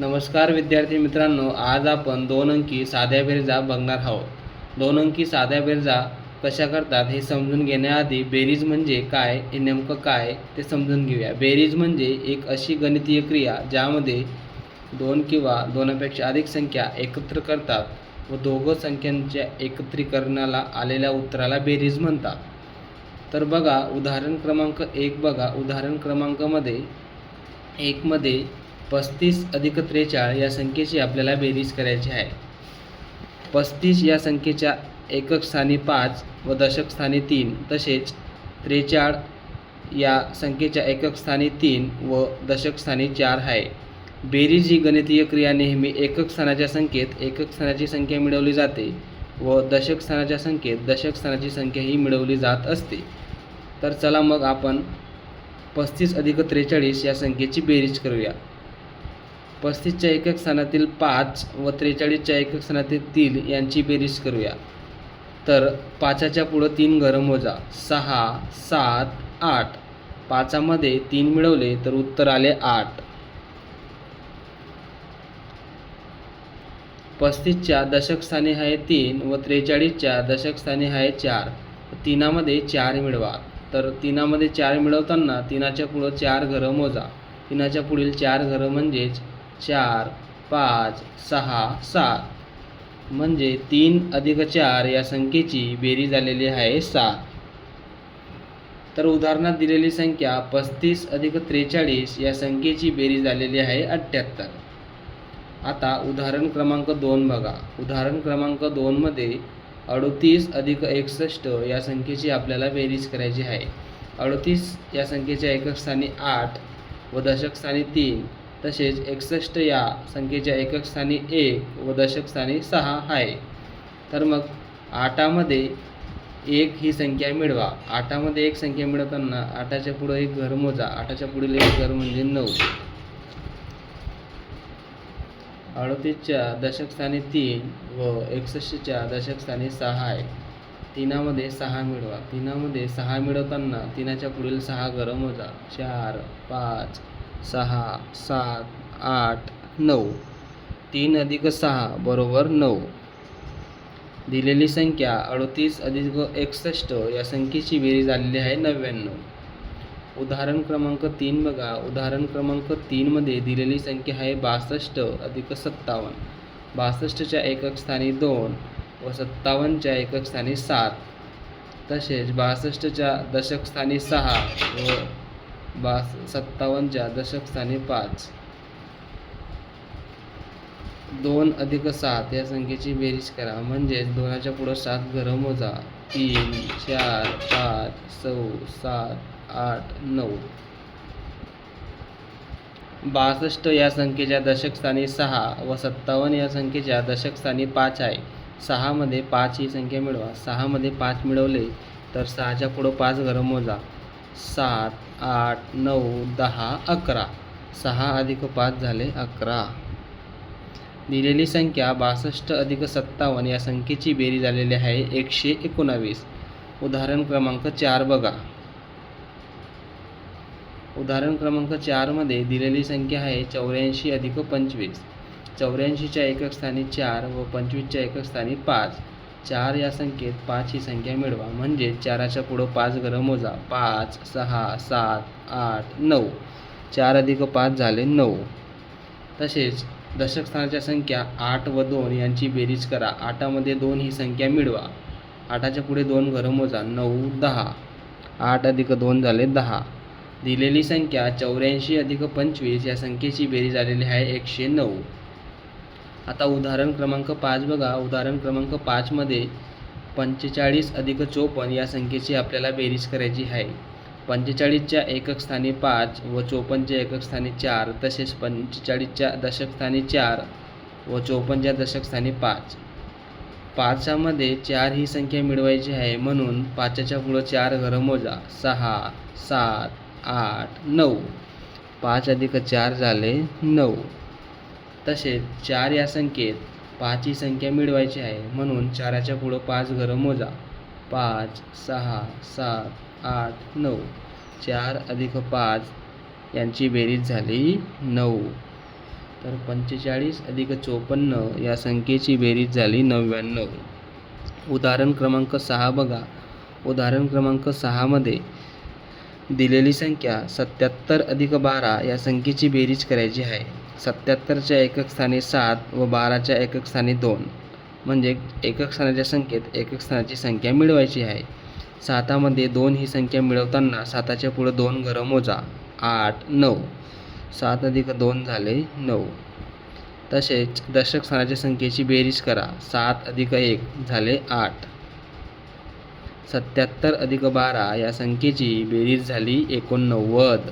नमस्कार विद्यार्थी मित्रांनो, आज आपण 2 अंकी साध्या बेरजा बघणार आहोत. 2 अंकी साध्या बेरजा कशा करतात हे समजून घेण्याआधी बेरीज म्हणजे काय हे नेमकं काय ते समजून घेऊया. बेरीज म्हणजे एक अशी गणितीय क्रिया ज्यामध्ये 2 किंवा 2पेक्षा अधिक संख्या एकत्र करतात व दोघं संख्यांच्या एकत्रीकरणाला आलेल्या उत्तराला बेरीज म्हणतात. तर बघा उदाहरण क्रमांक 1 बघा. उदाहरण क्रमांकामध्ये 1 मध्ये 35 अधिक 43 या संख्येची आपल्याला बेरीज करायची आहे. 35 या संख्येच्या एकक स्थानी 5 व दशक स्थानी 3 तसेच 43 या संख्येच्या एकक स्थानी 3 व दशक स्थानी 4 आहे. बेरीज ही गणितीय क्रिया नेहमी एकक स्थानाच्या संख्येत एकक स्थानाची संख्या मिळवली जाते व दशक स्थानाच्या संख्येत दशक स्थानाची संख्या ही मिळवली जात असते. तर चला मग आपण 35 अधिक 43 या संख्येची बेरीज करूया. 35च्या एकक स्थानातील 5 व 43च्या एकक स्थानातील 3 यांची बेरीज करूया. तर 5च्या पुढं 3 घरं मोजा. 6, 7, 8. 5मध्ये 3 मिळवले तर उत्तर आले 8. 35च्या दशक स्थानी आहे 3 व 43च्या दशक स्थानी आहे 4. 3मध्ये 4 मिळवा. तर 3मध्ये 4 मिळवताना 3च्या पुढं 4 घरं मोजा. 3च्या पुढील 4 घरं म्हणजेच 4, 5, 6, 7. म्हणजे 3 अधिक 4 या संख्येची बेरीज आलेली आहे 7. तर उदाहरणात दिलेली संख्या 35 अधिक 43 या संख्येची बेरीज आलेली आहे 78. आता उदाहरण क्रमांक 2 बघा. उदाहरण क्रमांक 2 मध्ये 38 अधिक 61 या संख्येची आपल्याला बेरीज करायची आहे. 38 या संख्येच्या एकक स्थानी 8 व दशक स्थानी 3 तसेच 61 या संख्येच्या एकक स्थानी 1 व दशक स्थानी 6 आहे. तर मग 8मध्ये 1 ही संख्या मिळवा. 8मध्ये 1 संख्या मिळवताना 8च्या पुढं 1 घर मोजा. 8च्या पुढील 1 घर म्हणजे 9. 38च्या दशक स्थानी 3 व 61च्या दशक स्थानी 6 आहे. 3मध्ये 6 मिळवा. 3मध्ये 6 मिळवताना 3च्या पुढील 6 घरं मोजा. 4, 5, 6, 7, 8, 9. 3 अधिक 6 बरोबर 9. दिलेली संख्या 38 अधिक 61 या संख्येची बेरीज आलेली आहे 99. उदाहरण क्रमांक 3 बघा. उदाहरण क्रमांक 3 मध्ये दिलेली संख्या आहे 62 अधिक 57. 62च्या एकक स्थानी 2 व 57च्या एकक स्थानी 7 तसेच 62च्या दशक स्थानी 6 व 57च्या दशक स्थानी 5. 2 अधिक 7 या संख्येची बेरीज करा. म्हणजेच 2च्या पुढं 7 घरं मोजा. 3, 4, 5, 6, 7, 8, 9. 62 या संख्येच्या दशक स्थानी 6 व 57 या संख्येच्या दशक स्थानी 5 आहे. 6मध्ये 5 ही संख्या मिळवा. 6मध्ये 5 मिळवले तर 6च्या पुढं 5 घरं मोजा. 7, 8, 9, 10, 11. 6 अधिक 5 झाले 11. दिलेली संख्या 62 अधिक 57 या संख्येची बेरीज आलेली आहे 119. उदाहरण क्रमांक 4 बघा. उदाहरण क्रमांक 4 मध्ये दिलेली संख्या आहे 84 अधिक 25. 84च्या एकक स्थानी 4 व 25च्या एकक स्थानी 5. 4 या संख्येत 5 ही संख्या मिळवा. म्हणजे 4च्या पुढं 5 घरं मोजा. 5, 6, 7, 8, 9. 4 अधिक 5 झाले 9. तसेच दशक स्थानाच्या संख्या 8 व 2 यांची बेरीज करा. 8मध्ये 2 ही संख्या मिळवा. 8च्या पुढे 2 घरं मोजा. 9, 10. 8 अधिक 2 झाले 10. दिलेली संख्या 84 अधिक 25 या संख्येची बेरीज आलेली आहे 109. आता उदाहरण क्रमांक 5 बघा. उदाहरण क्रमांक 5 मध्ये 45 अधिक 54 या संख्येची आपल्याला बेरीज करायची आहे. 45च्या एकक स्थानी 5 व 54च्या एकक स्थानी 4 तसेच 45च्या दशक स्थानी 4 व 54च्या दशक स्थानी 5. 5मध्ये 4 ही संख्या मिळवायची आहे म्हणून 5च्या पुढं 4 घरं मोजा. 6, 7, 8, 9. 5 अधिक 4 झाले 9. तसेच 4 या संख्येत 5 ही संख्या मिळवायची आहे म्हणून 4च्या पुढं 5 घरं मोजा. 5, 6, 7, 8, 9. 4 अधिक 5 यांची बेरीज झाली 9. तर 45 अधिक 54 या संख्येची बेरीज झाली 99. उदाहरण क्रमांक 6 बघा. उदाहरण क्रमांक 6 मध्ये दिलेली संख्या 77 अधिक 12 या संख्येची बेरीज करायची आहे. 77च्या एकक स्थानी 7 व 12च्या एकक स्थानी 2 म्हणजे एकक स्थानाच्या संख्येत एकक स्थानाची संख्या मिळवायची आहे. 7मध्ये 2 ही संख्या मिळवताना 7च्या पुढे 2 घरं मोजा. 8 9. 7 अधिक 2 झाले 9. तसेच दशक स्थानाच्या संख्येची बेरीज करा. 7 अधिक 1 झाले 8. 77 अधिक 12 या संख्येची बेरीज झाली 89.